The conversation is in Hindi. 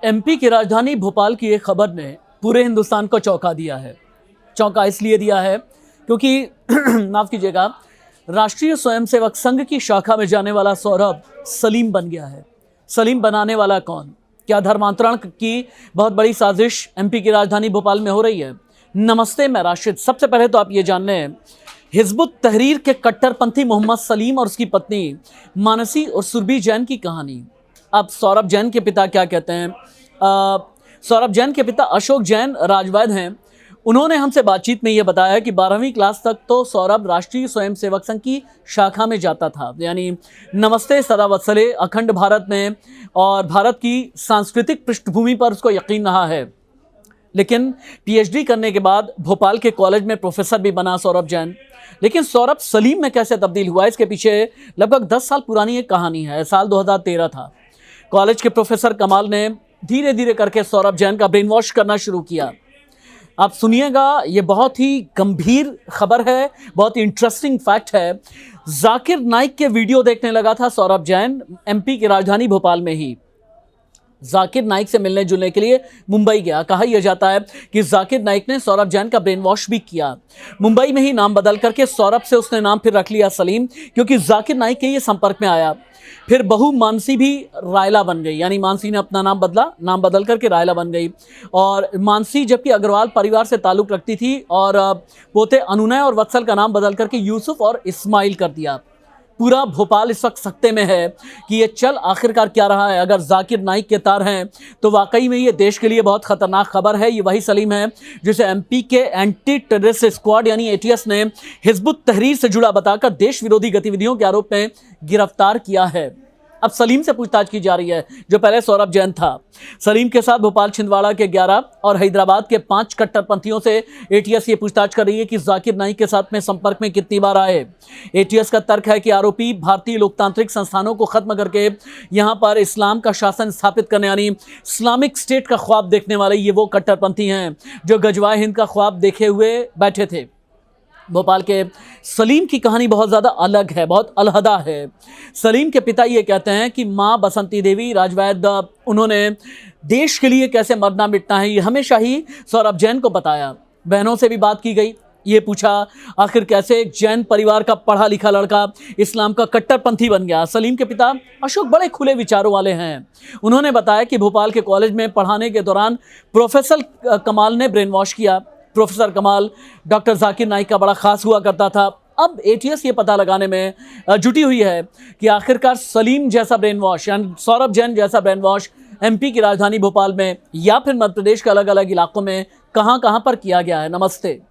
एमपी की राजधानी भोपाल की एक खबर ने पूरे हिंदुस्तान को चौंका दिया है। चौंका इसलिए दिया है क्योंकि माफ कीजिएगा, राष्ट्रीय स्वयंसेवक संघ की शाखा में जाने वाला सौरभ सलीम बन गया है। सलीम बनाने वाला कौन? क्या धर्मांतरण की बहुत बड़ी साजिश एमपी की राजधानी भोपाल में हो रही है? नमस्ते, मैं राशिद। सबसे पहले तो आप ये जान लें, हिजबुत तहरीर के कट्टरपंथी मोहम्मद सलीम और उसकी पत्नी मानसी और सुरभि जैन की कहानी। अब सौरभ जैन के पिता क्या कहते हैं? सौरभ जैन के पिता अशोक जैन राजवैद हैं। उन्होंने हमसे बातचीत में ये बताया कि 12वीं क्लास तक तो सौरभ राष्ट्रीय स्वयंसेवक संघ की शाखा में जाता था, यानी नमस्ते सदा वत्सले, अखंड भारत में और भारत की सांस्कृतिक पृष्ठभूमि पर उसको यकीन रहा है। लेकिन पीएचडी करने के बाद भोपाल के कॉलेज में प्रोफेसर भी बना सौरभ जैन। लेकिन सौरभ सलीम में कैसे तब्दील हुआ, इसके पीछे लगभग 10 साल पुरानी एक कहानी है। साल 2013 था। कॉलेज के प्रोफेसर कमाल ने धीरे धीरे करके सौरभ जैन का ब्रेन वॉश करना शुरू किया। आप सुनिएगा, ये बहुत ही गंभीर खबर है, बहुत ही इंटरेस्टिंग फैक्ट है। जाकिर नाइक के वीडियो देखने लगा था सौरभ जैन एमपी की राजधानी भोपाल में ही। जाकिर नाइक से मिलने जुलने के लिए मुंबई गया। कहा यह जाता है कि जाकिर नाइक ने सौरभ जैन का ब्रेन वॉश भी किया। मुंबई में ही नाम बदल करके सौरभ से उसने नाम फिर रख लिया सलीम, क्योंकि जाकिर नाइक के ये संपर्क में आया। फिर बहू मानसी भी रायला बन गई, यानी मानसी ने अपना नाम बदला, नाम बदल करके रायला बन गई। और मानसी जबकि अग्रवाल परिवार से ताल्लुक रखती थी, और पोते अनुनय और वत्सल का नाम बदल करके यूसुफ और इस्माइल कर दिया। पूरा भोपाल इस वक्त सकते में है कि ये चल आखिरकार क्या रहा है। अगर जाकिर नाइक के तार हैं तो वाकई में ये देश के लिए बहुत खतरनाक खबर है। ये वही सलीम है जिसे एमपी के एंटी टेररिस्ट स्क्वाड यानी एटीएस ने हिजबुत तहरीर से जुड़ा बताकर देश विरोधी गतिविधियों के आरोप में गिरफ्तार किया है। अब सलीम से पूछताछ की जा रही है, जो पहले सौरभ जैन था। सलीम के साथ भोपाल छिंदवाड़ा के 11 और हैदराबाद के 5 कट्टरपंथियों से एटीएस ये पूछताछ कर रही है कि जाकिर नाइक के साथ में संपर्क में कितनी बार आए। एटीएस का तर्क है कि आरोपी भारतीय लोकतांत्रिक संस्थानों को खत्म करके यहां पर इस्लाम का शासन स्थापित करने यानी इस्लामिक स्टेट का ख्वाब देखने वाले ये वो कट्टरपंथी हैं जो गजवाए हिंद का ख्वाब देखे हुए बैठे थे। भोपाल के सलीम की कहानी बहुत ज़्यादा अलग है, बहुत अलहदा है। सलीम के पिता ये कहते हैं कि माँ बसंती देवी राजवैद, उन्होंने देश के लिए कैसे मरना मिटना है ये हमेशा ही सौरभ जैन को बताया। बहनों से भी बात की गई, ये पूछा आखिर कैसे एक जैन परिवार का पढ़ा लिखा लड़का इस्लाम का कट्टरपंथी बन गया। सलीम के पिता अशोक बड़े खुले विचारों वाले हैं। उन्होंने बताया कि भोपाल के कॉलेज में पढ़ाने के दौरान प्रोफेसर कमाल ने ब्रेन वॉश किया। प्रोफेसर कमाल डॉक्टर जाकिर नाइक का बड़ा खास हुआ करता था। अब एटीएस ये पता लगाने में जुटी हुई है कि आखिरकार सलीम जैसा ब्रेन वॉश यानी सौरभ जैन जैसा ब्रेन वॉश एमपी की राजधानी भोपाल में या फिर मध्य प्रदेश के अलग अलग इलाकों में कहां पर किया गया है। नमस्ते।